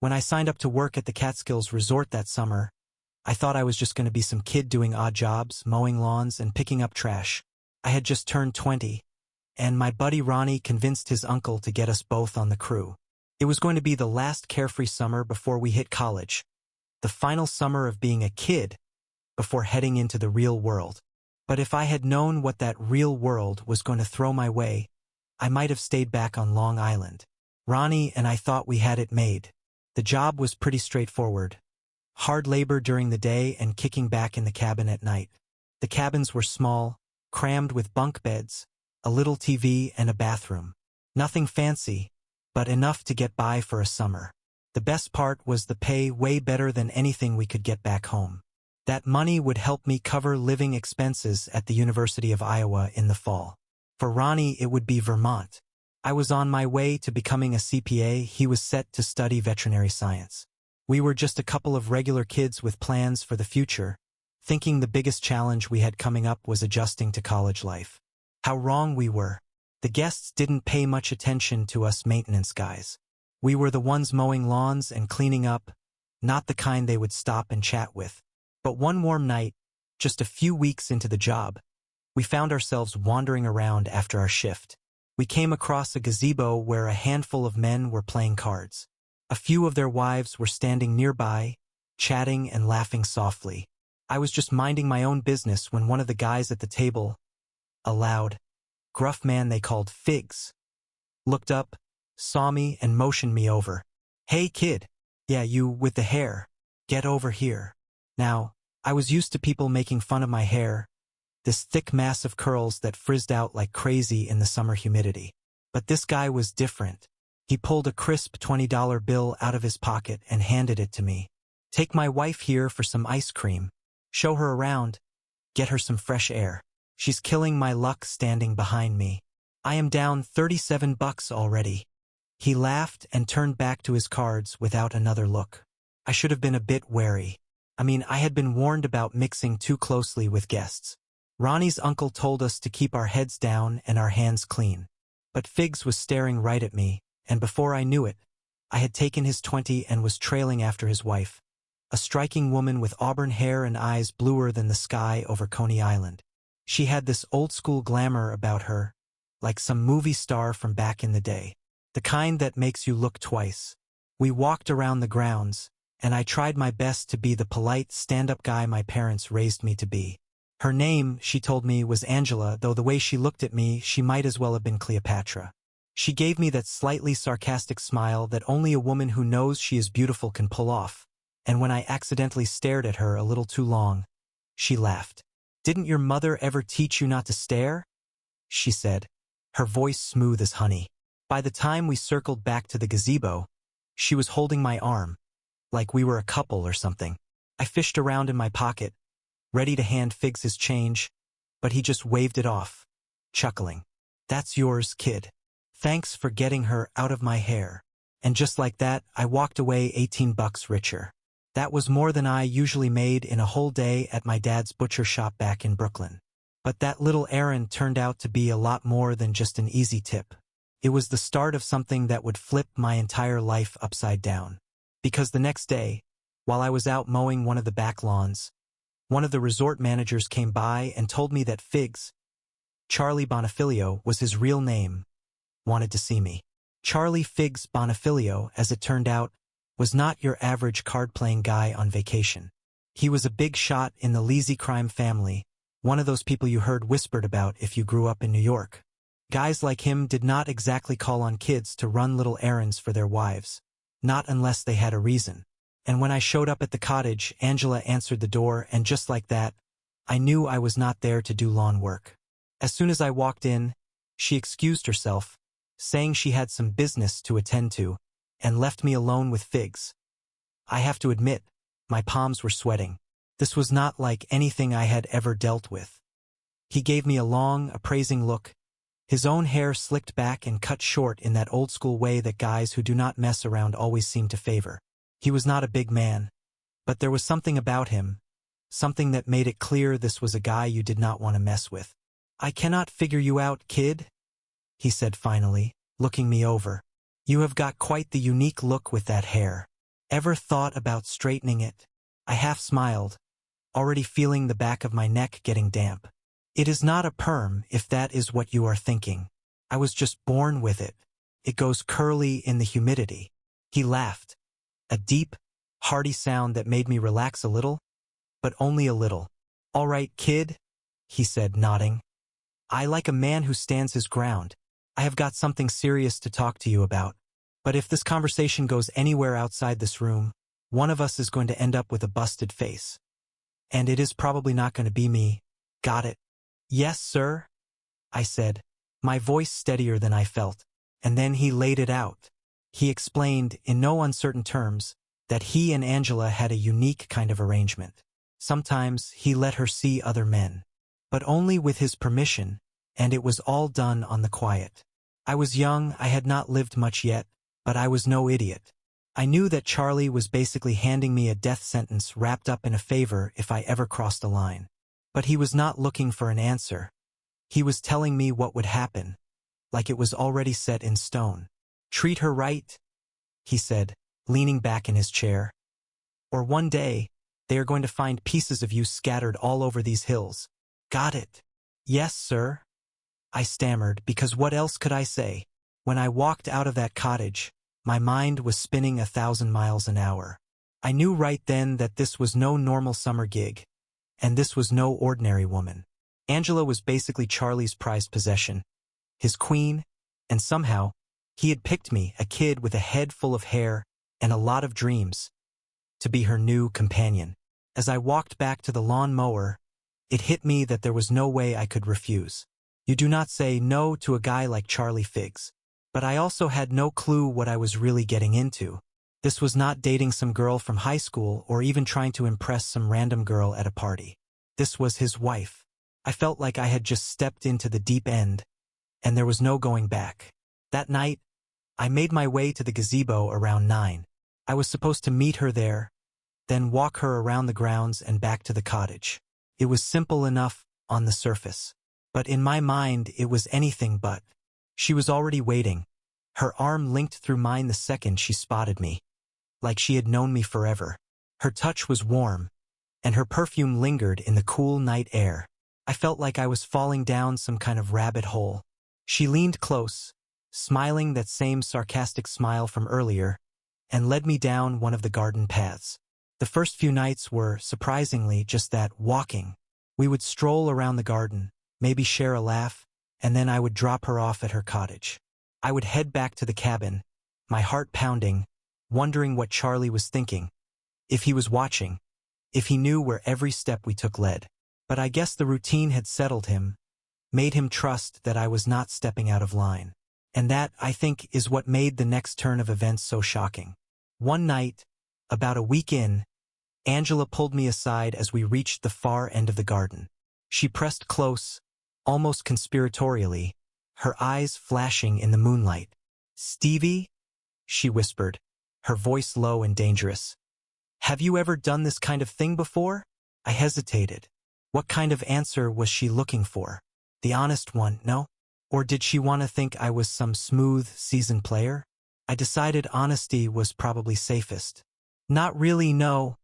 When I signed up to work at the Catskills Resort that summer, I thought I was just going to be some kid doing odd jobs, mowing lawns and picking up trash. I had just turned 20, and my buddy Ronnie convinced his uncle to get us both on the crew. It was going to be the last carefree summer before we hit college, the final summer of being a kid before heading into the real world. But if I had known what that real world was going to throw my way, I might have stayed back on Long Island. Ronnie and I thought we had it made. The job was pretty straightforward. Hard labor during the day and kicking back in the cabin at night. The cabins were small, crammed with bunk beds, a little TV and a bathroom. Nothing fancy, but enough to get by for a summer. The best part was the pay, way better than anything we could get back home. That money would help me cover living expenses at the University of Iowa in the fall. For Ronnie, it would be Vermont. I was on my way to becoming a CPA. He was set to study veterinary science. We were just a couple of regular kids with plans for the future, thinking the biggest challenge we had coming up was adjusting to college life. How wrong we were. The guests didn't pay much attention to us maintenance guys. We were the ones mowing lawns and cleaning up, not the kind they would stop and chat with. But one warm night, just a few weeks into the job, we found ourselves wandering around after our shift. We came across a gazebo where a handful of men were playing cards. A few of their wives were standing nearby, chatting and laughing softly. I was just minding my own business when one of the guys at the table, a loud, gruff man they called Figs, looked up, saw me and motioned me over. "Hey kid, yeah, you with the hair, get over here." Now, I was used to people making fun of my hair, this thick mass of curls that frizzed out like crazy in the summer humidity. But this guy was different. He pulled a crisp $20 bill out of his pocket and handed it to me. "Take my wife here for some ice cream. Show her around. Get her some fresh air. She's killing my luck standing behind me. I am down $37 already." He laughed and turned back to his cards without another look. I should have been a bit wary. I had been warned about mixing too closely with guests. Ronnie's uncle told us to keep our heads down and our hands clean. But Figs was staring right at me, and before I knew it, I had taken his 20 and was trailing after his wife, a striking woman with auburn hair and eyes bluer than the sky over Coney Island. She had this old-school glamour about her, like some movie star from back in the day, the kind that makes you look twice. We walked around the grounds, and I tried my best to be the polite, stand-up guy my parents raised me to be. Her name, she told me, was Angela, though the way she looked at me, she might as well have been Cleopatra. She gave me that slightly sarcastic smile that only a woman who knows she is beautiful can pull off, and when I accidentally stared at her a little too long, she laughed. "Didn't your mother ever teach you not to stare?" she said, her voice smooth as honey. By the time we circled back to the gazebo, she was holding my arm, like we were a couple or something. I fished around in my pocket, ready to hand Figs his change, but he just waved it off, chuckling. "That's yours, kid. Thanks for getting her out of my hair." And just like that, I walked away $18 richer. That was more than I usually made in a whole day at my dad's butcher shop back in Brooklyn. But that little errand turned out to be a lot more than just an easy tip. It was the start of something that would flip my entire life upside down. Because the next day, while I was out mowing one of the back lawns, one of the resort managers came by and told me that Figs, Charlie Bonifilio was his real name, wanted to see me. Charlie Figs Bonifilio, as it turned out, was not your average card-playing guy on vacation. He was a big shot in the Leasy crime family, one of those people you heard whispered about if you grew up in New York. Guys like him did not exactly call on kids to run little errands for their wives, not unless they had a reason. And when I showed up at the cottage, Angela answered the door, and just like that, I knew I was not there to do lawn work. As soon as I walked in, she excused herself, saying she had some business to attend to, and left me alone with Figs. I have to admit, my palms were sweating. This was not like anything I had ever dealt with. He gave me a long, appraising look, his own hair slicked back and cut short in that old-school way that guys who do not mess around always seem to favor. He was not a big man, but there was something about him, something that made it clear this was a guy you did not want to mess with. "I cannot figure you out, kid," he said finally, looking me over. "You have got quite the unique look with that hair." Ever thought about straightening it? I half smiled, already feeling the back of my neck getting damp. It is not a perm, if that is what you are thinking. I was just born with it. It goes curly in the humidity. He laughed, a deep, hearty sound that made me relax a little, but only a little. All right, kid, he said, nodding. I like a man who stands his ground. I have got something serious to talk to you about. But if this conversation goes anywhere outside this room, one of us is going to end up with a busted face. And it is probably not going to be me. Got it? Yes, sir, I said, my voice steadier than I felt. And then he laid it out. He explained, in no uncertain terms, that he and Angela had a unique kind of arrangement. Sometimes he let her see other men, but only with his permission, and it was all done on the quiet. I was young, I had not lived much yet, but I was no idiot. I knew that Charlie was basically handing me a death sentence wrapped up in a favor if I ever crossed a line. But he was not looking for an answer. He was telling me what would happen, like it was already set in stone. Treat her right, he said, leaning back in his chair. Or one day, they are going to find pieces of you scattered all over these hills. Got it? Yes, sir, I stammered, because what else could I say? When I walked out of that cottage, my mind was spinning 1,000 miles an hour. I knew right then that this was no normal summer gig, and this was no ordinary woman. Angela was basically Charlie's prized possession, his queen, and somehow, he had picked me, a kid with a head full of hair and a lot of dreams, to be her new companion. As I walked back to the lawn mower, it hit me that there was no way I could refuse. You do not say no to a guy like Charlie Figs. But I also had no clue what I was really getting into. This was not dating some girl from high school or even trying to impress some random girl at a party. This was his wife. I felt like I had just stepped into the deep end, and there was no going back. That night, I made my way to the gazebo around 9. I was supposed to meet her there, then walk her around the grounds and back to the cottage. It was simple enough on the surface, but in my mind it was anything but. She was already waiting, her arm linked through mine the second she spotted me, like she had known me forever. Her touch was warm, and her perfume lingered in the cool night air. I felt like I was falling down some kind of rabbit hole. She leaned close, smiling that same sarcastic smile from earlier, and led me down one of the garden paths. The first few nights were, surprisingly, just that, walking. We would stroll around the garden, maybe share a laugh, and then I would drop her off at her cottage. I would head back to the cabin, my heart pounding, wondering what Charlie was thinking, if he was watching, if he knew where every step we took led. But I guess the routine had settled him, made him trust that I was not stepping out of line. And that, I think, is what made the next turn of events so shocking. One night, about a week in, Angela pulled me aside as we reached the far end of the garden. She pressed close, almost conspiratorially, her eyes flashing in the moonlight. Stevie, she whispered, her voice low and dangerous. Have you ever done this kind of thing before? I hesitated. What kind of answer was she looking for? The honest one, no? Or did she want to think I was some smooth, seasoned player? I decided honesty was probably safest. Not really, no,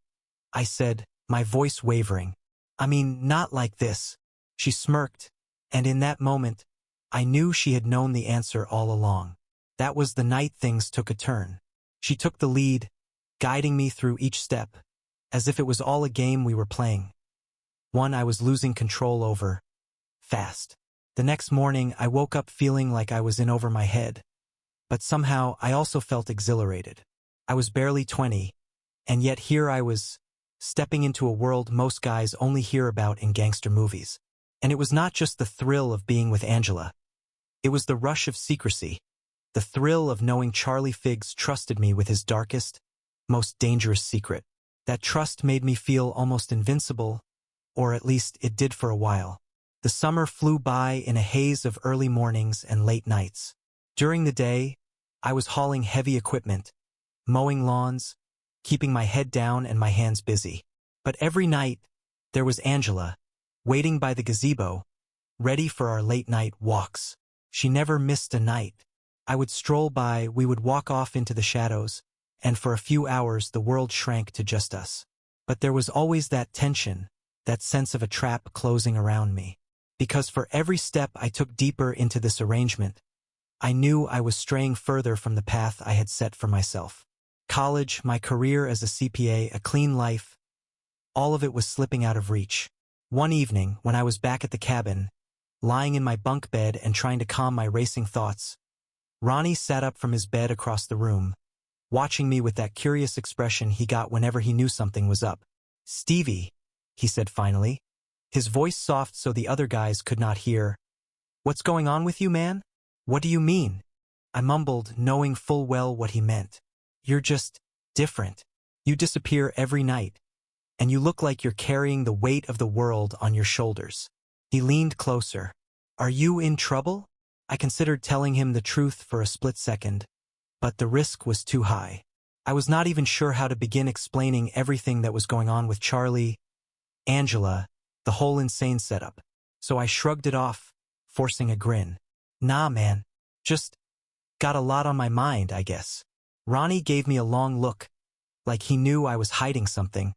I said, my voice wavering. I mean, not like this. She smirked, and in that moment, I knew she had known the answer all along. That was the night things took a turn. She took the lead, guiding me through each step, as if it was all a game we were playing. One I was losing control over, fast. The next morning, I woke up feeling like I was in over my head. But somehow, I also felt exhilarated. I was barely 20, and yet here I was, stepping into a world most guys only hear about in gangster movies. And it was not just the thrill of being with Angela. It was the rush of secrecy, the thrill of knowing Charlie Figs trusted me with his darkest, most dangerous secret. That trust made me feel almost invincible, or at least it did for a while. The summer flew by in a haze of early mornings and late nights. During the day, I was hauling heavy equipment, mowing lawns, keeping my head down and my hands busy. But every night, there was Angela, waiting by the gazebo, ready for our late-night walks. She never missed a night. I would stroll by, we would walk off into the shadows, and for a few hours the world shrank to just us. But there was always that tension, that sense of a trap closing around me. Because for every step I took deeper into this arrangement, I knew I was straying further from the path I had set for myself. College, my career as a CPA, a clean life, all of it was slipping out of reach. One evening, when I was back at the cabin, lying in my bunk bed and trying to calm my racing thoughts, Ronnie sat up from his bed across the room, watching me with that curious expression he got whenever he knew something was up. "Stevie," he said finally, his voice soft so the other guys could not hear. "What's going on with you, man?" "What do you mean?" I mumbled, knowing full well what he meant. "You're just different. You disappear every night, and you look like you're carrying the weight of the world on your shoulders." He leaned closer. "Are you in trouble?" I considered telling him the truth for a split second, but the risk was too high. I was not even sure how to begin explaining everything that was going on with Charlie, Angela, the whole insane setup. So I shrugged it off, forcing a grin. "Nah, man. Just got a lot on my mind, I guess." Ronnie gave me a long look, like he knew I was hiding something,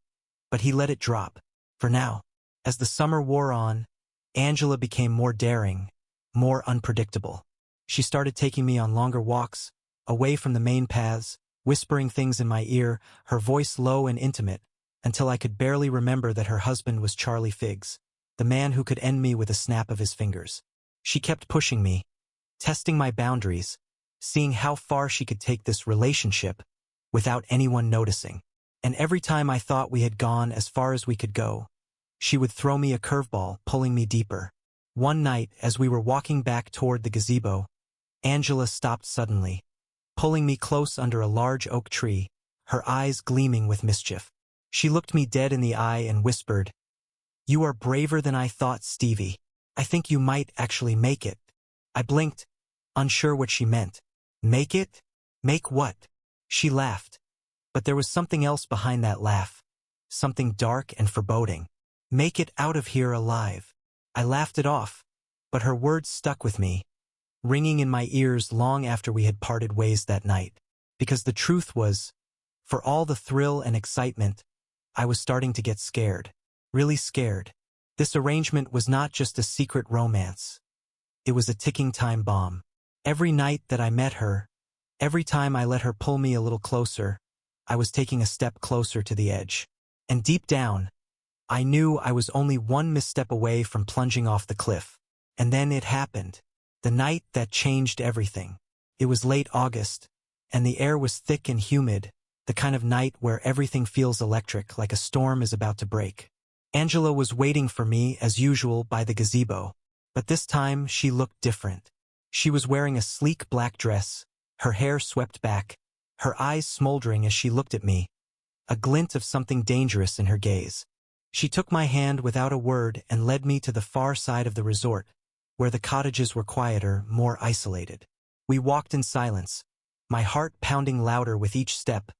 but he let it drop. For now. As the summer wore on, Angela became more daring, more unpredictable. She started taking me on longer walks, away from the main paths, whispering things in my ear, her voice low and intimate, until I could barely remember that her husband was Charlie Figs, the man who could end me with a snap of his fingers. She kept pushing me, testing my boundaries, seeing how far she could take this relationship without anyone noticing. And every time I thought we had gone as far as we could go, she would throw me a curveball, pulling me deeper. One night, as we were walking back toward the gazebo, Angela stopped suddenly, pulling me close under a large oak tree, her eyes gleaming with mischief. She looked me dead in the eye and whispered, "You are braver than I thought, Stevie. I think you might actually make it." I blinked, unsure what she meant. "Make it? Make what?" She laughed. But there was something else behind that laugh, something dark and foreboding. "Make it out of here alive." I laughed it off, but her words stuck with me, ringing in my ears long after we had parted ways that night. Because the truth was, for all the thrill and excitement, I was starting to get scared. Really scared. This arrangement was not just a secret romance. It was a ticking time bomb. Every night that I met her, every time I let her pull me a little closer, I was taking a step closer to the edge. And deep down, I knew I was only one misstep away from plunging off the cliff. And then it happened. The night that changed everything. It was late August, and the air was thick and humid, the kind of night where everything feels electric, like a storm is about to break. Angela was waiting for me, as usual, by the gazebo. But this time, she looked different. She was wearing a sleek black dress, her hair swept back, her eyes smoldering as she looked at me, a glint of something dangerous in her gaze. She took my hand without a word and led me to the far side of the resort, where the cottages were quieter, more isolated. We walked in silence, my heart pounding louder with each step,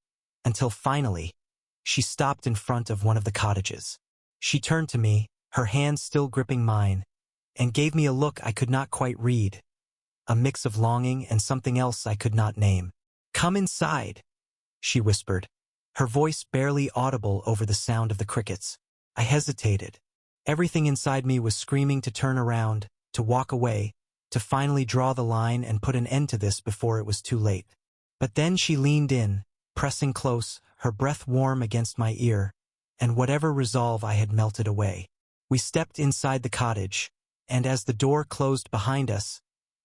until finally, she stopped in front of one of the cottages. She turned to me, her hand still gripping mine, and gave me a look I could not quite read, a mix of longing and something else I could not name. "Come inside," she whispered, her voice barely audible over the sound of the crickets. I hesitated. Everything inside me was screaming to turn around, to walk away, to finally draw the line and put an end to this before it was too late. But then she leaned in, pressing close, her breath warm against my ear, and whatever resolve I had melted away. We stepped inside the cottage, and as the door closed behind us,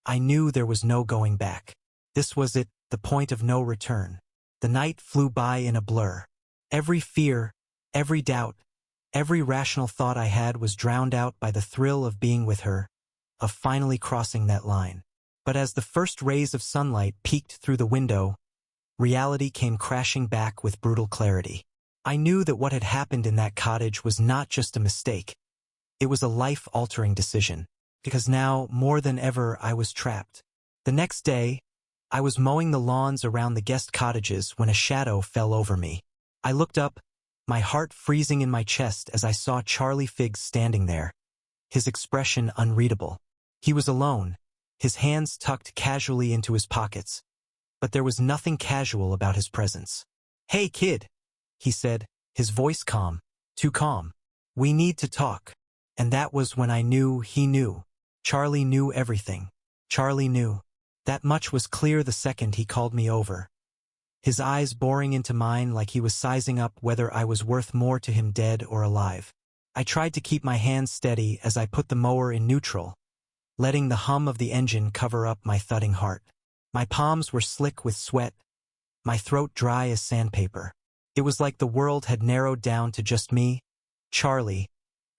I knew there was no going back. This was it, the point of no return. The night flew by in a blur. Every fear, every doubt, every rational thought I had was drowned out by the thrill of being with her, of finally crossing that line. But as the first rays of sunlight peeked through the window, reality came crashing back with brutal clarity. I knew that what had happened in that cottage was not just a mistake. It was a life-altering decision, because now, more than ever, I was trapped. The next day, I was mowing the lawns around the guest cottages when a shadow fell over me. I looked up, my heart freezing in my chest as I saw Charlie Figs standing there, his expression unreadable. He was alone, his hands tucked casually into his pockets, but there was nothing casual about his presence. "Hey, kid," he said, his voice calm, too calm. "We need to talk." And that was when I knew he knew. Charlie knew everything. Charlie knew. That much was clear the second he called me over. His eyes boring into mine like he was sizing up whether I was worth more to him dead or alive. I tried to keep my hands steady as I put the mower in neutral, letting the hum of the engine cover up my thudding heart. My palms were slick with sweat, my throat dry as sandpaper. It was like the world had narrowed down to just me, Charlie,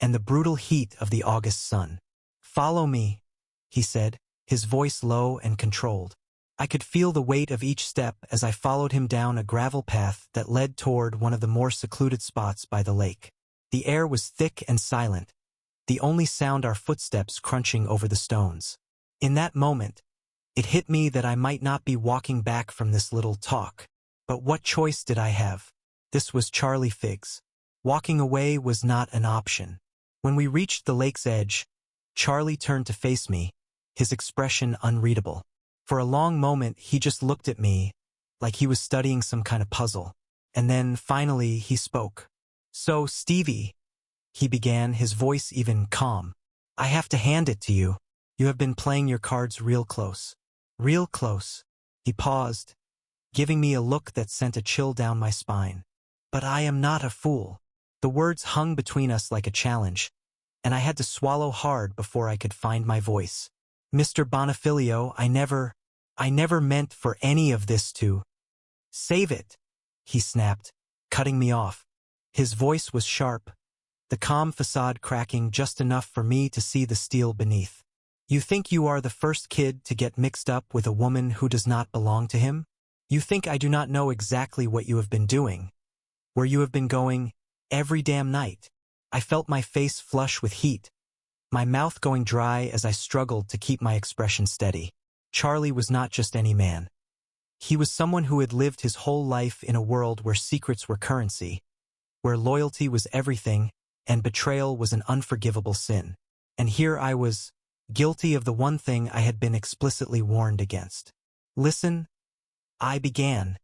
and the brutal heat of the August sun. "Follow me," he said, his voice low and controlled. I could feel the weight of each step as I followed him down a gravel path that led toward one of the more secluded spots by the lake. The air was thick and silent, the only sound our footsteps crunching over the stones. In that moment, it hit me that I might not be walking back from this little talk. But what choice did I have? This was Charlie Figs. Walking away was not an option. When we reached the lake's edge, Charlie turned to face me, his expression unreadable. For a long moment, he just looked at me, like he was studying some kind of puzzle. And then, finally, he spoke. "So, Stevie," he began, his voice even calm, "I have to hand it to you. You have been playing your cards real close." Real close. He paused, giving me a look that sent a chill down my spine. "But I am not a fool." The words hung between us like a challenge, and I had to swallow hard before I could find my voice. "Mr. Bonifilio, I never meant for any of this to—" "Save it," he snapped, cutting me off. His voice was sharp, the calm facade cracking just enough for me to see the steel beneath. "You think you are the first kid to get mixed up with a woman who does not belong to him? You think I do not know exactly what you have been doing, where you have been going, every damn night?" I felt my face flush with heat, my mouth going dry as I struggled to keep my expression steady. Charlie was not just any man. He was someone who had lived his whole life in a world where secrets were currency, where loyalty was everything, and betrayal was an unforgivable sin. And here I was, guilty of the one thing I had been explicitly warned against. "Listen," I began,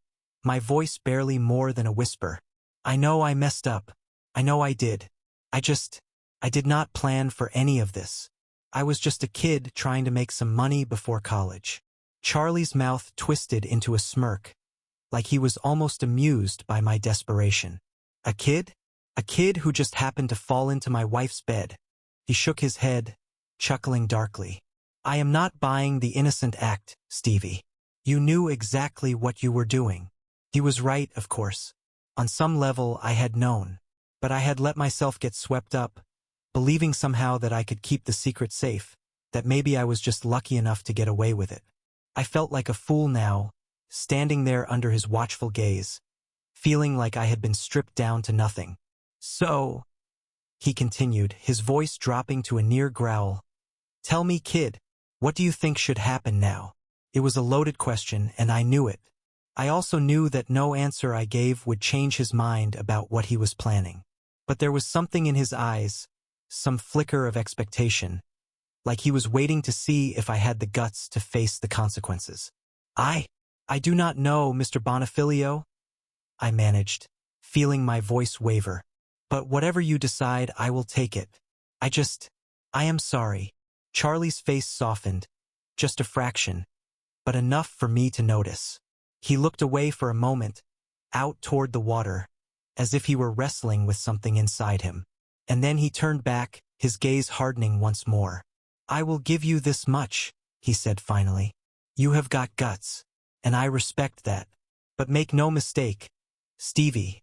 my voice barely more than a whisper. "I know I messed up. I know I did. I did not plan for any of this. I was just a kid trying to make some money before college." Charlie's mouth twisted into a smirk, like he was almost amused by my desperation. "A kid? A kid who just happened to fall into my wife's bed." He shook his head, chuckling darkly. "I am not buying the innocent act, Stevie. You knew exactly what you were doing." He was right, of course. On some level, I had known. But I had let myself get swept up, believing somehow that I could keep the secret safe, that maybe I was just lucky enough to get away with it. I felt like a fool now, standing there under his watchful gaze, feeling like I had been stripped down to nothing. "So," he continued, his voice dropping to a near growl, "tell me, kid, what do you think should happen now?" It was a loaded question, and I knew it. I also knew that no answer I gave would change his mind about what he was planning. But there was something in his eyes, some flicker of expectation, like he was waiting to see if I had the guts to face the consequences. I do not know, Mr. Bonifilio," I managed, feeling my voice waver. "But whatever you decide, I will take it. I am sorry." Charlie's face softened, just a fraction, but enough for me to notice. He looked away for a moment, out toward the water, as if he were wrestling with something inside him. And then he turned back, his gaze hardening once more. "I will give you this much," he said finally. "You have got guts, and I respect that. But make no mistake, Stevie,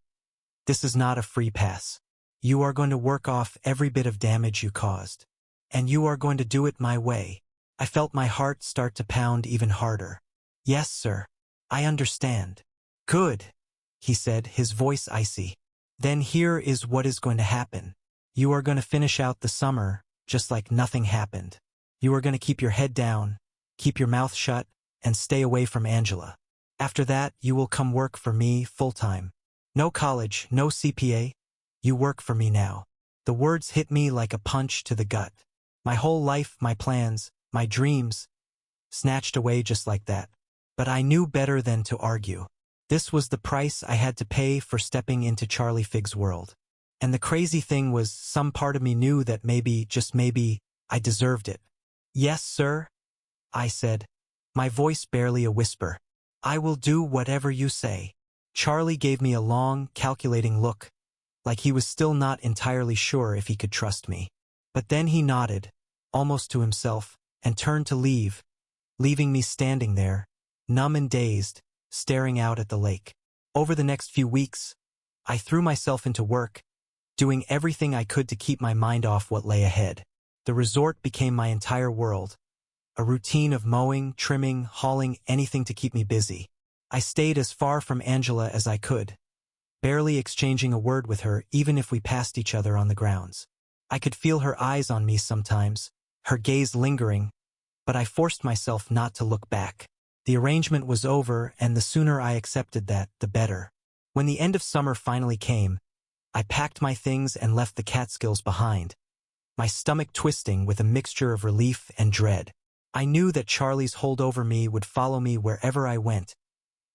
this is not a free pass. You are going to work off every bit of damage you caused. And you are going to do it my way." I felt my heart start to pound even harder. "Yes, sir. I understand." "Good," he said, his voice icy. "Then here is what is going to happen. You are going to finish out the summer just like nothing happened. You are going to keep your head down, keep your mouth shut, and stay away from Angela. After that, you will come work for me full-time. No college, no CPA. You work for me now." The words hit me like a punch to the gut. My whole life, my plans, my dreams, snatched away just like that. But I knew better than to argue. This was the price I had to pay for stepping into Charlie Fig's world. And the crazy thing was, some part of me knew that maybe, just maybe, I deserved it. "Yes, sir," I said, my voice barely a whisper. "I will do whatever you say." Charlie gave me a long, calculating look, like he was still not entirely sure if he could trust me. But then he nodded, almost to himself, and turned to leave, leaving me standing there, numb and dazed, staring out at the lake. Over the next few weeks, I threw myself into work, doing everything I could to keep my mind off what lay ahead. The resort became my entire world, a routine of mowing, trimming, hauling, anything to keep me busy. I stayed as far from Angela as I could, barely exchanging a word with her even if we passed each other on the grounds. I could feel her eyes on me sometimes, her gaze lingering, but I forced myself not to look back. The arrangement was over, and the sooner I accepted that, the better. When the end of summer finally came, I packed my things and left the Catskills behind, my stomach twisting with a mixture of relief and dread. I knew that Charlie's hold over me would follow me wherever I went,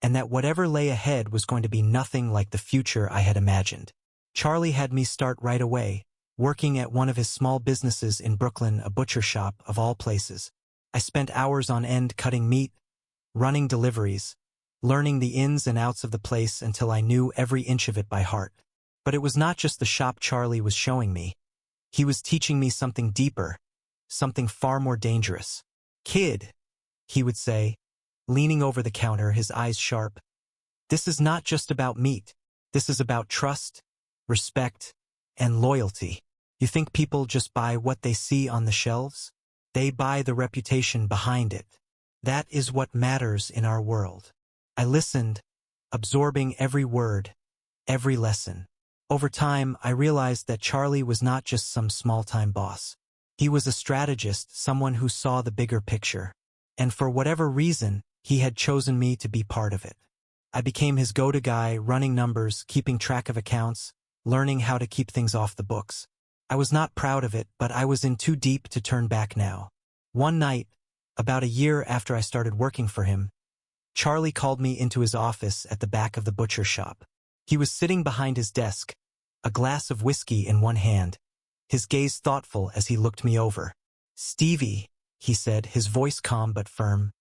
and that whatever lay ahead was going to be nothing like the future I had imagined. Charlie had me start right away, working at one of his small businesses in Brooklyn, a butcher shop of all places. I spent hours on end cutting meat, running deliveries, learning the ins and outs of the place until I knew every inch of it by heart. But it was not just the shop Charlie was showing me. He was teaching me something deeper, something far more dangerous. "Kid," he would say, leaning over the counter, his eyes sharp, "this is not just about meat. This is about trust, respect, and loyalty. You think people just buy what they see on the shelves? They buy the reputation behind it. That is what matters in our world." I listened, absorbing every word, every lesson. Over time, I realized that Charlie was not just some small-time boss. He was a strategist, someone who saw the bigger picture. And for whatever reason, he had chosen me to be part of it. I became his go-to guy, running numbers, keeping track of accounts, learning how to keep things off the books. I was not proud of it, but I was in too deep to turn back now. One night, about a year after I started working for him, Charlie called me into his office at the back of the butcher shop. He was sitting behind his desk, a glass of whiskey in one hand, his gaze thoughtful as he looked me over. "Stevie," he said, his voice calm but firm,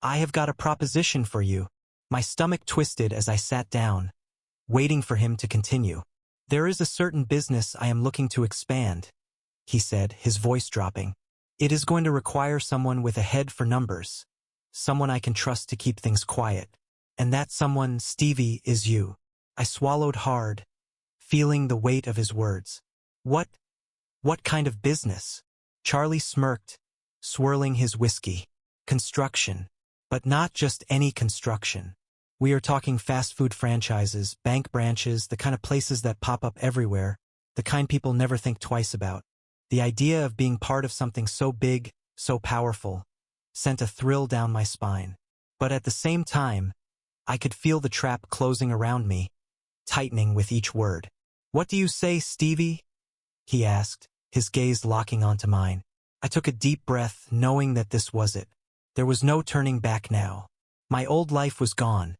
"I have got a proposition for you." My stomach twisted as I sat down, waiting for him to continue. "There is a certain business I am looking to expand," he said, his voice dropping. "It is going to require someone with a head for numbers, someone I can trust to keep things quiet. And that someone, Stevie, is you." I swallowed hard, feeling the weight of his words. What kind of business?" Charlie smirked, swirling his whiskey. "Construction. But not just any construction. We are talking fast food franchises, bank branches, the kind of places that pop up everywhere, the kind people never think twice about." The idea of being part of something so big, so powerful, sent a thrill down my spine. But at the same time, I could feel the trap closing around me, tightening with each word. "What do you say, Stevie?" he asked, his gaze locking onto mine. I took a deep breath, knowing that this was it. There was no turning back now. My old life was gone,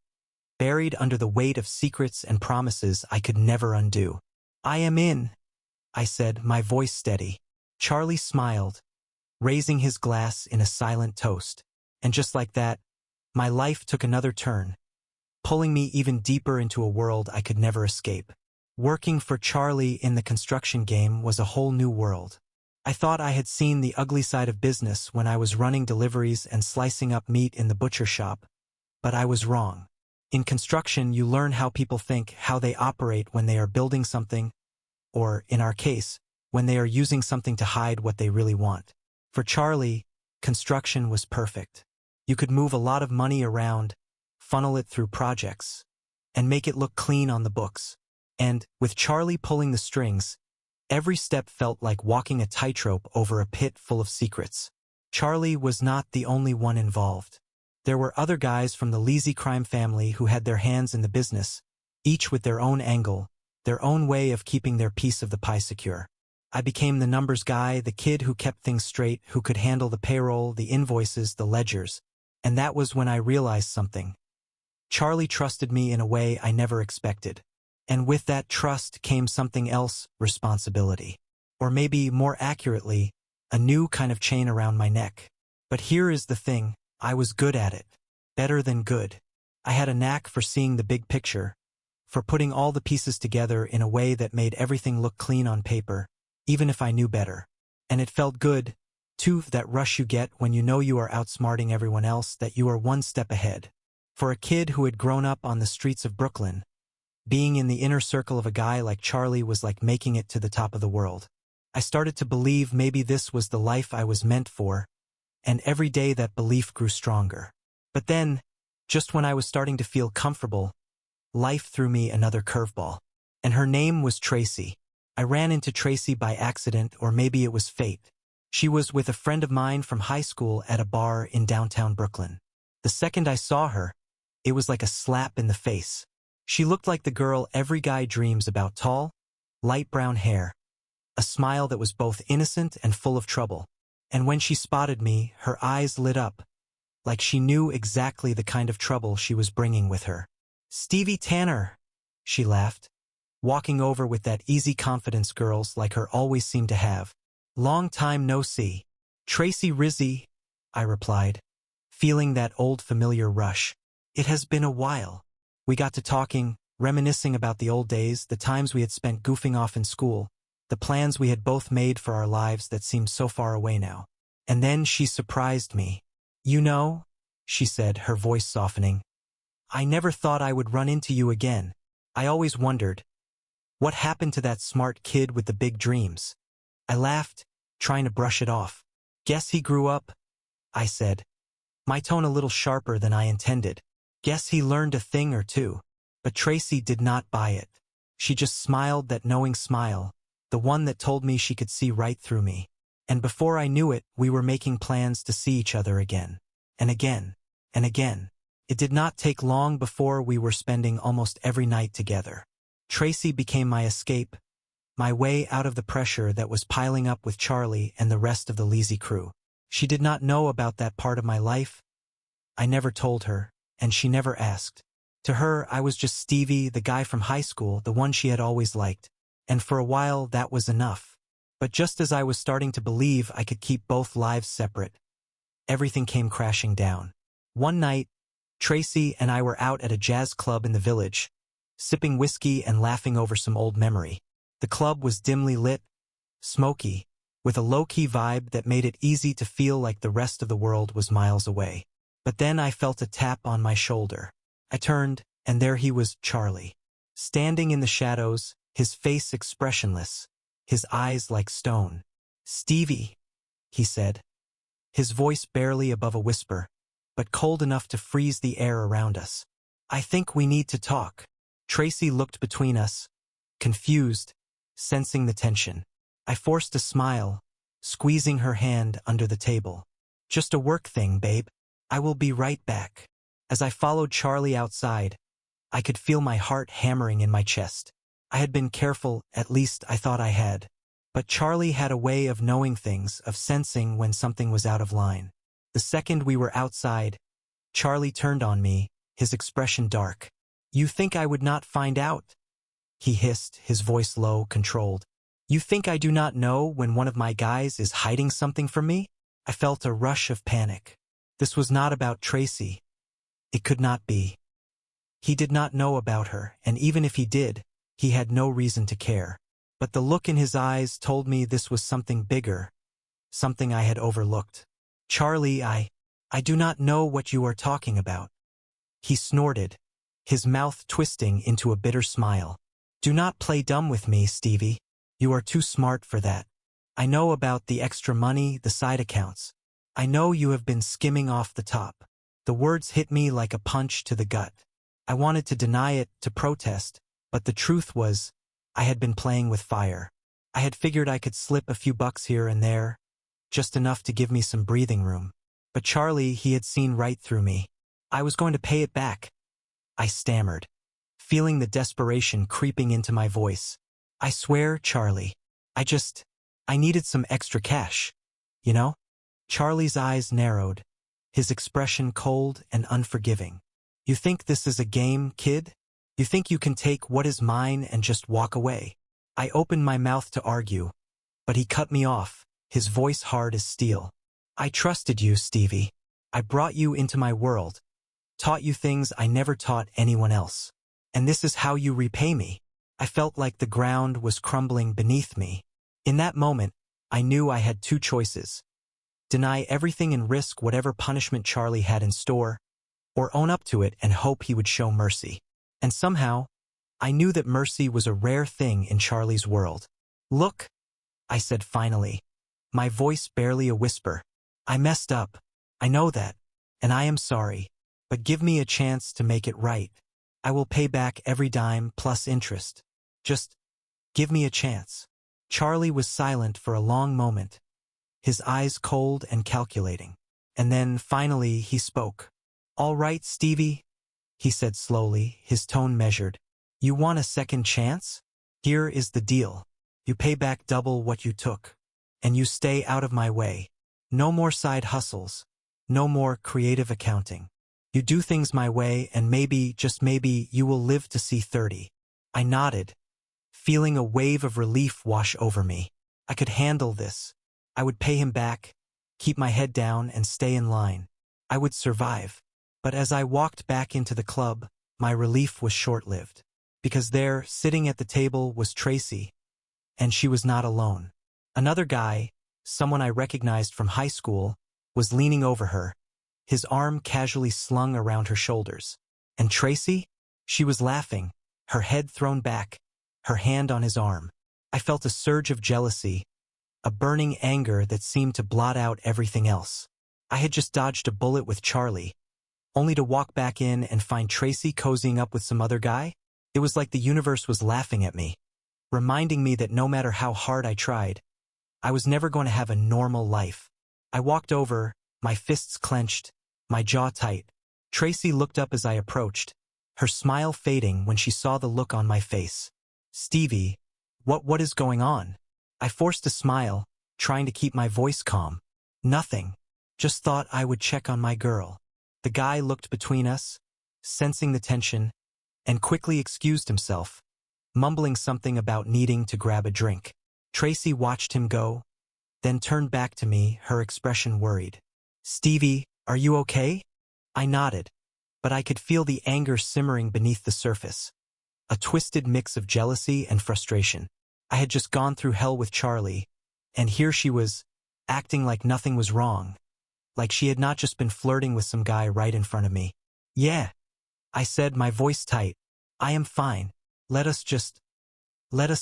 buried under the weight of secrets and promises I could never undo. "I am in," I said, my voice steady. Charlie smiled, raising his glass in a silent toast. And just like that, my life took another turn, pulling me even deeper into a world I could never escape. Working for Charlie in the construction game was a whole new world. I thought I had seen the ugly side of business when I was running deliveries and slicing up meat in the butcher shop, but I was wrong. In construction, you learn how people think, how they operate when they are building something, or, in our case, when they are using something to hide what they really want. For Charlie, construction was perfect. You could move a lot of money around, funnel it through projects, and make it look clean on the books. And, with Charlie pulling the strings, every step felt like walking a tightrope over a pit full of secrets. Charlie was not the only one involved. There were other guys from the Leasy crime family who had their hands in the business, each with their own angle, their own way of keeping their piece of the pie secure. I became the numbers guy, the kid who kept things straight, who could handle the payroll, the invoices, the ledgers. And that was when I realized something. Charlie trusted me in a way I never expected. And with that trust came something else, responsibility. Or maybe, more accurately, a new kind of chain around my neck. But here is the thing, I was good at it. Better than good. I had a knack for seeing the big picture, for putting all the pieces together in a way that made everything look clean on paper, even if I knew better. And it felt good, too, that rush you get when you know you are outsmarting everyone else, that you are one step ahead. For a kid who had grown up on the streets of Brooklyn, being in the inner circle of a guy like Charlie was like making it to the top of the world. I started to believe maybe this was the life I was meant for, and every day that belief grew stronger. But then, just when I was starting to feel comfortable, life threw me another curveball. And her name was Tracy. I ran into Tracy by accident, or maybe it was fate. She was with a friend of mine from high school at a bar in downtown Brooklyn. The second I saw her, it was like a slap in the face. She looked like the girl every guy dreams about, tall, light brown hair, a smile that was both innocent and full of trouble. And when she spotted me, her eyes lit up, like she knew exactly the kind of trouble she was bringing with her. "Stevie Tanner," she laughed, walking over with that easy confidence girls like her always seem to have. "Long time no see." "Tracy Rizzi," I replied, feeling that old familiar rush. "It has been a while." We got to talking, reminiscing about the old days, the times we had spent goofing off in school, the plans we had both made for our lives that seemed so far away now. And then she surprised me. "You know," she said, her voice softening, "I never thought I would run into you again. I always wondered, what happened to that smart kid with the big dreams?" I laughed, trying to brush it off. "Guess he grew up," I said, my tone a little sharper than I intended. "Guess he learned a thing or two." But Tracy did not buy it. She just smiled, that knowing smile, the one that told me she could see right through me. And before I knew it, we were making plans to see each other again. And again. And again. It did not take long before we were spending almost every night together. Tracy became my escape, my way out of the pressure that was piling up with Charlie and the rest of the lazy crew. She did not know about that part of my life. I never told her, and she never asked. To her, I was just Stevie, the guy from high school, the one she had always liked. And for a while, that was enough. But just as I was starting to believe I could keep both lives separate, everything came crashing down. One night, Tracy and I were out at a jazz club in the village, sipping whiskey and laughing over some old memory. The club was dimly lit, smoky, with a low-key vibe that made it easy to feel like the rest of the world was miles away. But then I felt a tap on my shoulder. I turned, and there he was, Charlie. Standing in the shadows, his face expressionless, his eyes like stone. "Stevie," he said, his voice barely above a whisper, but cold enough to freeze the air around us. "I think we need to talk." Tracy looked between us, confused, sensing the tension. I forced a smile, squeezing her hand under the table. "Just a work thing, babe. I will be right back." As I followed Charlie outside, I could feel my heart hammering in my chest. I had been careful, at least I thought I had. But Charlie had a way of knowing things, of sensing when something was out of line. The second we were outside, Charlie turned on me, his expression dark. "You think I would not find out?" he hissed, his voice low, controlled. "You think I do not know when one of my guys is hiding something from me?" I felt a rush of panic. This was not about Tracy. It could not be. He did not know about her, and even if he did, he had no reason to care. But the look in his eyes told me this was something bigger, something I had overlooked. "Charlie, I do not know what you are talking about." He snorted, his mouth twisting into a bitter smile. "Do not play dumb with me, Stevie. You are too smart for that. I know about the extra money, the side accounts. I know you have been skimming off the top." The words hit me like a punch to the gut. I wanted to deny it, to protest, but the truth was, I had been playing with fire. I had figured I could slip a few bucks here and there, just enough to give me some breathing room. But Charlie, he had seen right through me. "I was going to pay it back," I stammered, feeling the desperation creeping into my voice. "I swear, Charlie, I needed some extra cash, you know?" Charlie's eyes narrowed, his expression cold and unforgiving. You think this is a game, kid? You think you can take what is mine and just walk away? I opened my mouth to argue, but he cut me off, his voice hard as steel. I trusted you, Stevie. I brought you into my world, taught you things I never taught anyone else. And this is how you repay me. I felt like the ground was crumbling beneath me. In that moment, I knew I had two choices: deny everything and risk whatever punishment Charlie had in store, or own up to it and hope he would show mercy. And somehow, I knew that mercy was a rare thing in Charlie's world. Look, I said finally, my voice barely a whisper. I messed up. I know that, and I am sorry, but give me a chance to make it right. I will pay back every dime plus interest. Just give me a chance. Charlie was silent for a long moment, his eyes cold and calculating. And then, finally, he spoke. All right, Stevie, he said slowly, his tone measured. You want a second chance? Here is the deal. You pay back double what you took, and you stay out of my way. No more side hustles. No more creative accounting. You do things my way, and maybe, just maybe, you will live to see 30. I nodded, feeling a wave of relief wash over me. I could handle this. I would pay him back, keep my head down, and stay in line. I would survive. But as I walked back into the club, my relief was short-lived. Because there, sitting at the table, was Tracy, and she was not alone. Another guy, someone I recognized from high school, was leaning over her, his arm casually slung around her shoulders. And Tracy? She was laughing, her head thrown back, her hand on his arm. I felt a surge of jealousy, a burning anger that seemed to blot out everything else. I had just dodged a bullet with Charlie, only to walk back in and find Tracy cozying up with some other guy. It was like the universe was laughing at me, reminding me that no matter how hard I tried, I was never going to have a normal life. I walked over, my fists clenched, my jaw tight. Tracy looked up as I approached, her smile fading when she saw the look on my face. Stevie, what is going on? I forced a smile, trying to keep my voice calm. Nothing. Just thought I would check on my girl. The guy looked between us, sensing the tension, and quickly excused himself, mumbling something about needing to grab a drink. Tracy watched him go, then turned back to me, her expression worried. Stevie, are you okay? I nodded, but I could feel the anger simmering beneath the surface. A twisted mix of jealousy and frustration. I had just gone through hell with Charlie, and here she was, acting like nothing was wrong, like she had not just been flirting with some guy right in front of me. Yeah, I said, my voice tight. I am fine. Let us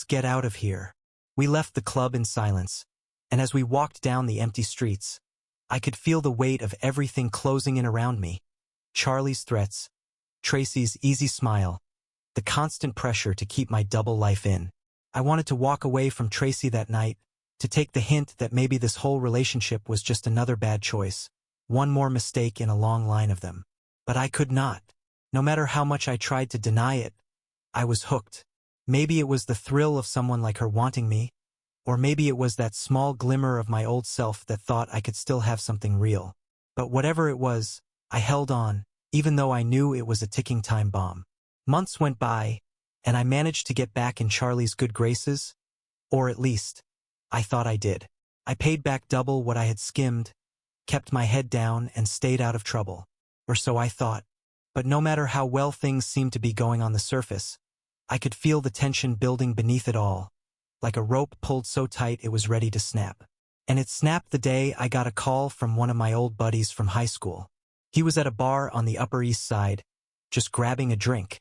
get out of here. We left the club in silence, and as we walked down the empty streets, I could feel the weight of everything closing in around me. Charlie's threats, Tracy's easy smile, the constant pressure to keep my double life in. I wanted to walk away from Tracy that night, to take the hint that maybe this whole relationship was just another bad choice, one more mistake in a long line of them. But I could not. No matter how much I tried to deny it, I was hooked. Maybe it was the thrill of someone like her wanting me, or maybe it was that small glimmer of my old self that thought I could still have something real. But whatever it was, I held on, even though I knew it was a ticking time bomb. Months went by, and I managed to get back in Charlie's good graces, or at least, I thought I did. I paid back double what I had skimmed, kept my head down, and stayed out of trouble. Or so I thought. But no matter how well things seemed to be going on the surface, I could feel the tension building beneath it all, like a rope pulled so tight it was ready to snap. And it snapped the day I got a call from one of my old buddies from high school. He was at a bar on the Upper East Side, just grabbing a drink,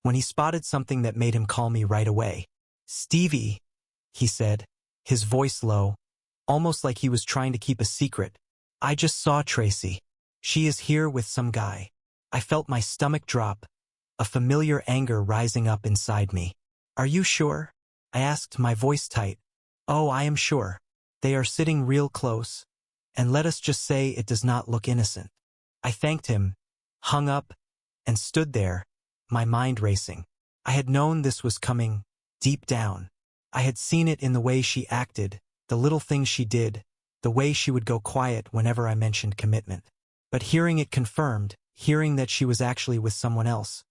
when he spotted something that made him call me right away. Stevie, he said, his voice low, almost like he was trying to keep a secret. I just saw Tracy. She is here with some guy. I felt my stomach drop, a familiar anger rising up inside me. Are you sure? I asked, my voice tight. Oh, I am sure. They are sitting real close, and let us just say it does not look innocent. I thanked him, hung up, and stood there, my mind racing. I had known this was coming, deep down. I had seen it in the way she acted, the little things she did, the way she would go quiet whenever I mentioned commitment. But hearing it confirmed, hearing that she was actually with someone else,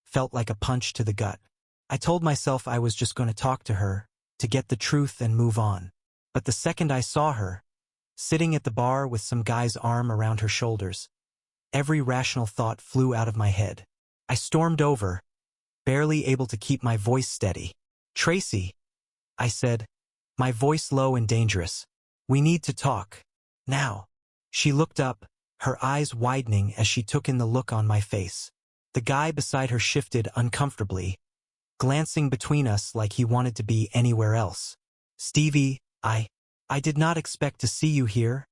felt like a punch to the gut. I told myself I was just going to talk to her, to get the truth and move on. But the second I saw her, sitting at the bar with some guy's arm around her shoulders, every rational thought flew out of my head. I stormed over, barely able to keep my voice steady. "Tracy," I said, my voice low and dangerous. "We need to talk. Now." She looked up, her eyes widening as she took in the look on my face. The guy beside her shifted uncomfortably, glancing between us like he wanted to be anywhere else. "Stevie, I did not expect to see you here,"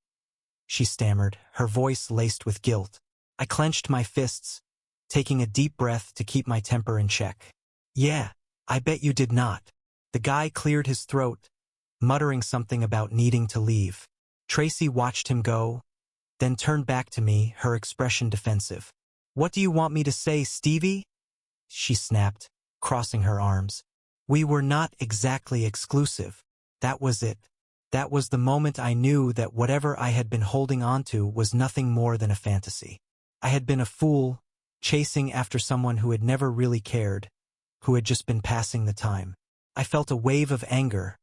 she stammered, her voice laced with guilt. I clenched my fists, taking a deep breath to keep my temper in check. "Yeah, I bet you did not." The guy cleared his throat, muttering something about needing to leave. Tracy watched him go, then turned back to me, her expression defensive. "What do you want me to say, Stevie?" she snapped, crossing her arms. "We were not exactly exclusive. That was it. That was the moment I knew that whatever I had been holding on to was nothing more than a fantasy. I had been a fool, chasing after someone who had never really cared, who had just been passing the time. I felt a wave of anger,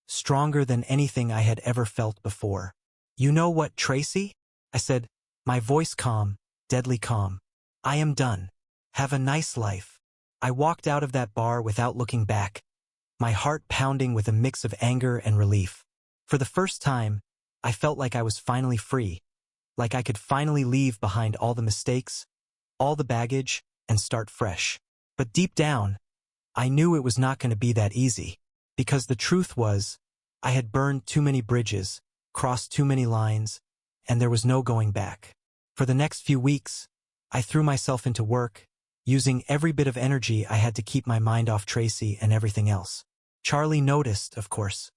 stronger than anything I had ever felt before. "You know what, Tracy?" I said, my voice calm, deadly calm. "I am done. Have a nice life." I walked out of that bar without looking back, my heart pounding with a mix of anger and relief. For the first time, I felt like I was finally free, like I could finally leave behind all the mistakes, all the baggage, and start fresh. But deep down, I knew it was not going to be that easy, because the truth was, I had burned too many bridges, crossed too many lines, and there was no going back. For the next few weeks, I threw myself into work, using every bit of energy I had to keep my mind off Tracy and everything else. Charlie noticed, of course.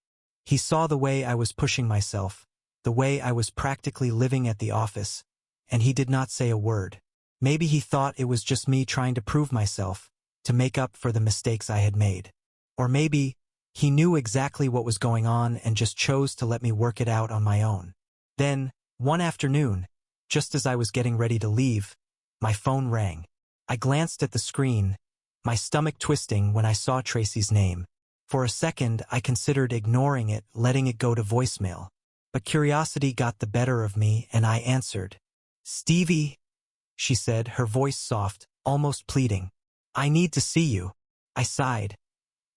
He saw the way I was pushing myself, the way I was practically living at the office, and he did not say a word. Maybe he thought it was just me trying to prove myself, to make up for the mistakes I had made. Or maybe he knew exactly what was going on and just chose to let me work it out on my own. Then, one afternoon, just as I was getting ready to leave, my phone rang. I glanced at the screen, my stomach twisting when I saw Tracy's name. For a second, I considered ignoring it, letting it go to voicemail. But curiosity got the better of me, and I answered. "Stevie," she said, her voice soft, almost pleading. "I need to see you." I sighed,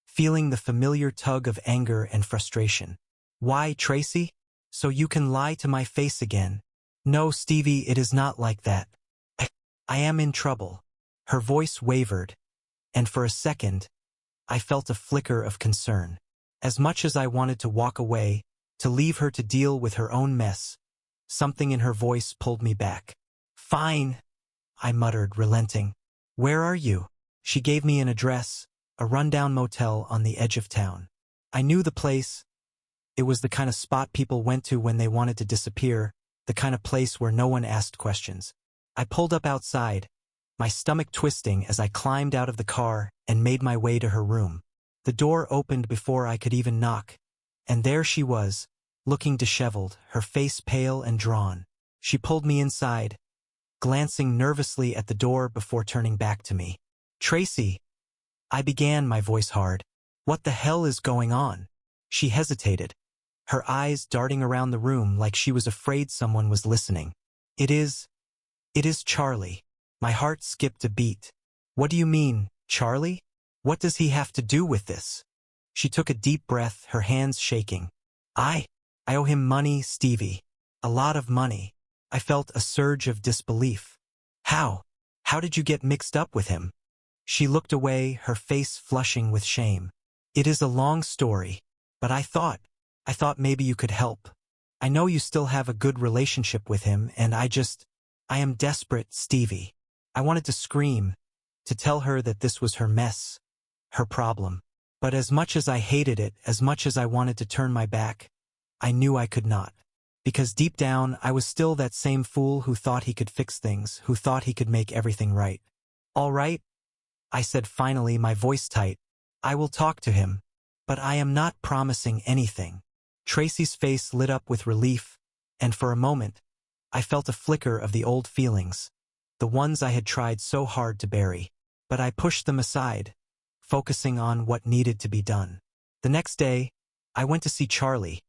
feeling the familiar tug of anger and frustration. "Why, Tracy? So you can lie to my face again?" "No, Stevie, it is not like that. I am in trouble." Her voice wavered, and for a second, I felt a flicker of concern. As much as I wanted to walk away, to leave her to deal with her own mess, something in her voice pulled me back. "Fine," I muttered, relenting. "Where are you?" She gave me an address, a rundown motel on the edge of town. I knew the place. It was the kind of spot people went to when they wanted to disappear, the kind of place where no one asked questions. I pulled up outside, my stomach twisting as I climbed out of the car and made my way to her room. The door opened before I could even knock, and there she was, looking disheveled, her face pale and drawn. She pulled me inside, glancing nervously at the door before turning back to me. "Tracy," I began, my voice hard. "What the hell is going on?" She hesitated, her eyes darting around the room like she was afraid someone was listening. It is Charlie." My heart skipped a beat. "What do you mean, Charlie? What does he have to do with this?" She took a deep breath, her hands shaking. I owe him money, Stevie. A lot of money." I felt a surge of disbelief. How did you get mixed up with him?" She looked away, her face flushing with shame. "It is a long story, but I thought maybe you could help. I know you still have a good relationship with him, and I am desperate, Stevie." I wanted to scream, to tell her that this was her mess, her problem. But as much as I hated it, as much as I wanted to turn my back, I knew I could not. Because deep down, I was still that same fool who thought he could fix things, who thought he could make everything right. "All right," I said finally, my voice tight. "I will talk to him, but I am not promising anything." Tracy's face lit up with relief, and for a moment, I felt a flicker of the old feelings, the ones I had tried so hard to bury. But I pushed them aside, focusing on what needed to be done. The next day, I went to see Charlie,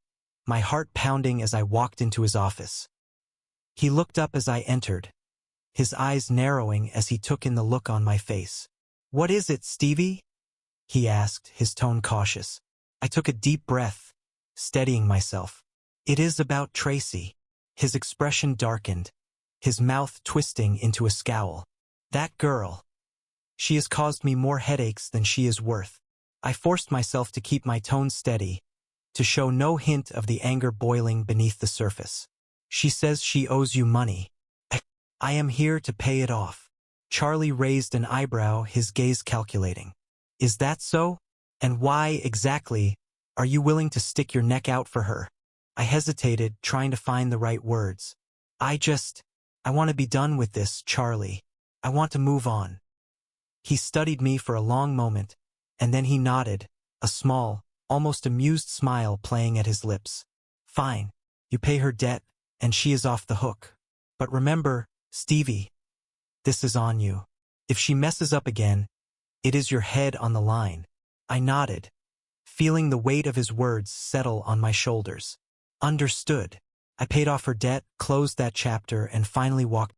my heart pounding as I walked into his office. He looked up as I entered, his eyes narrowing as he took in the look on my face. "What is it, Stevie?" he asked, his tone cautious. I took a deep breath, steadying myself. "It is about Tracy." His expression darkened, his mouth twisting into a scowl. "That girl. She has caused me more headaches than she is worth." I forced myself to keep my tone steady, to show no hint of the anger boiling beneath the surface. "She says she owes you money. I am here to pay it off." Charlie raised an eyebrow, his gaze calculating. "Is that so? And why, exactly, are you willing to stick your neck out for her?" I hesitated, trying to find the right words. I want to be done with this, Charlie. I want to move on." He studied me for a long moment, and then he nodded, a small, almost amused smile playing at his lips. "Fine. You pay her debt, and she is off the hook. But remember, Stevie, this is on you. If she messes up again, it is your head on the line." I nodded, feeling the weight of his words settle on my shoulders. "Understood." I paid off her debt, closed that chapter, and finally walked